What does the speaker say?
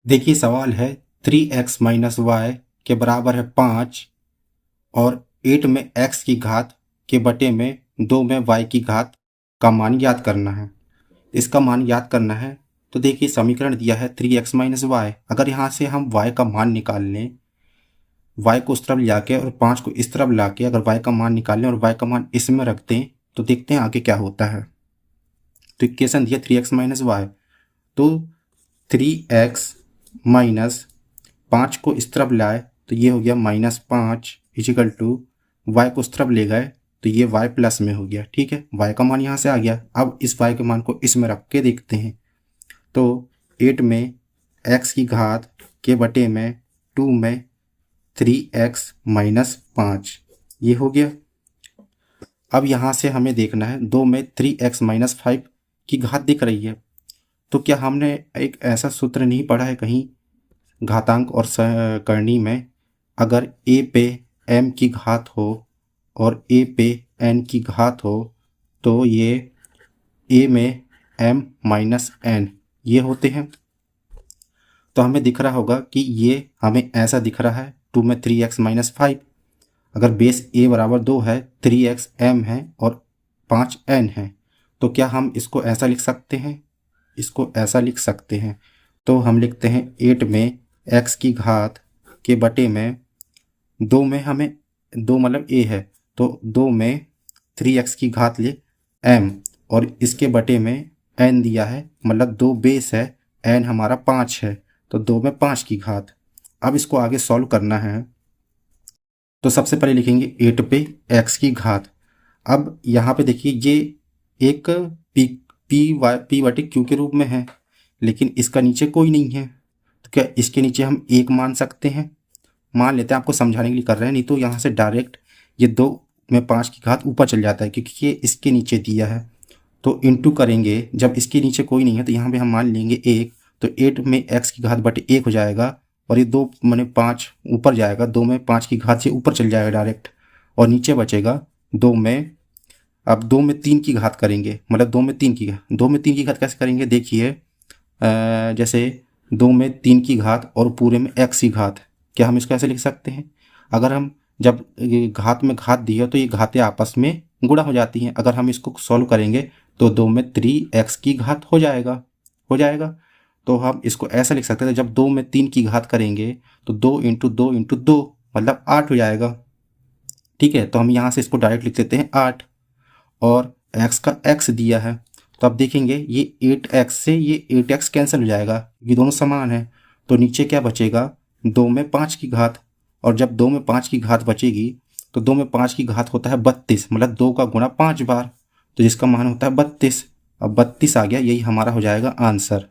देखिए सवाल है 3x माइनस वाई के बराबर है 5 और 8 में x की घात के बटे में 2 में y की घात का मान ज्ञात करना है। इसका मान ज्ञात करना है तो देखिए समीकरण दिया है 3x माइनस वाई। अगर यहाँ से हम y का मान निकाल लें, y को उस तरफ ला के और 5 को इस तरफ ला के अगर y का मान निकाल लें और y का मान इसमें रख दें तो देखते हैं आगे क्या होता है। तो इक्वेशन दिया 3x माइनस वाई, तो 3x माइनस 5 को इस तरफ लाए तो ये हो गया -5 इजिकल टू वाई को उस तरफ ले गए तो ये y प्लस में हो गया। ठीक है, y का मान यहाँ से आ गया। अब इस y के मान को इसमें रख के देखते हैं तो 8 में x की घात के बटे में 2 में 3x माइनस 5 ये हो गया। अब यहाँ से हमें देखना है 2 में 3x माइनस 5 की घात दिख रही है, तो क्या हमने एक ऐसा सूत्र नहीं पढ़ा है कहीं घातांक और सहकरणी में, अगर a पे m की घात हो और a पे n की घात हो तो ये a में m माइनस n ये होते हैं। तो हमें दिख रहा होगा कि ये हमें ऐसा दिख रहा है 2 में 3x माइनस 5। अगर बेस a बराबर 2 है, 3x m है और 5 n है, तो क्या हम इसको ऐसा लिख सकते हैं? इसको ऐसा लिख सकते हैं। तो हम लिखते हैं 8 में x की घात के बटे में 2 में हमें 2 मतलब a है तो 2 में 3x की घात ले m और इसके बटे में n दिया है, मतलब 2 बेस है, n हमारा 5 है तो 2 में 5 की घात। अब इसको आगे सॉल्व करना है तो सबसे पहले लिखेंगे 8 पे x की घात। अब यहाँ पे देखिए ये एक p बटे q के रूप में है, लेकिन इसका नीचे कोई नहीं है, तो क्या इसके नीचे हम 1 मान सकते हैं? मान लेते हैं, आपको समझाने के लिए कर रहे हैं, नहीं तो यहाँ से डायरेक्ट ये 2 में 5 की घात ऊपर चल जाता है क्योंकि ये इसके नीचे दिया है। तो इंटू करेंगे, जब इसके नीचे कोई नहीं है तो यहाँ पे हम मान लेंगे 1, तो 8 में x की घात बटे 1 हो जाएगा और ये 2 मैंने 5 ऊपर जाएगा, 2 में 5 की घात से ऊपर चल जाएगा डायरेक्ट और नीचे बचेगा 2 में। अब 2 में 3 की घात करेंगे, मतलब 2 में 3 की घात कैसे करेंगे? देखिए जैसे 2 में 3 की घात और पूरे में x की घात, क्या हम इसको ऐसे लिख सकते हैं? अगर हम जब ये घात में घात दी है तो ये घातें आपस में गुणा हो जाती हैं। अगर हम इसको सॉल्व करेंगे तो 2 में 3x की घात हो जाएगा। तो हम इसको ऐसा लिख सकते हैं, जब 2 में 3 की घात करेंगे तो 2 इंटू 2 इंटू 2 मतलब 8 हो जाएगा। ठीक है, तो हम यहाँ से इसको डायरेक्ट लिख देते हैं 8 और x का x दिया है तो अब देखेंगे ये 8x से ये 8x कैंसिल हो जाएगा, ये दोनों समान है। तो नीचे क्या बचेगा? 2 में 5 की घात, और जब 2 में 5 की घात बचेगी तो 2 में 5 की घात होता है 32, मतलब 2 का गुणा 5 बार, तो जिसका मान होता है 32। अब 32 आ गया, यही हमारा हो जाएगा आंसर।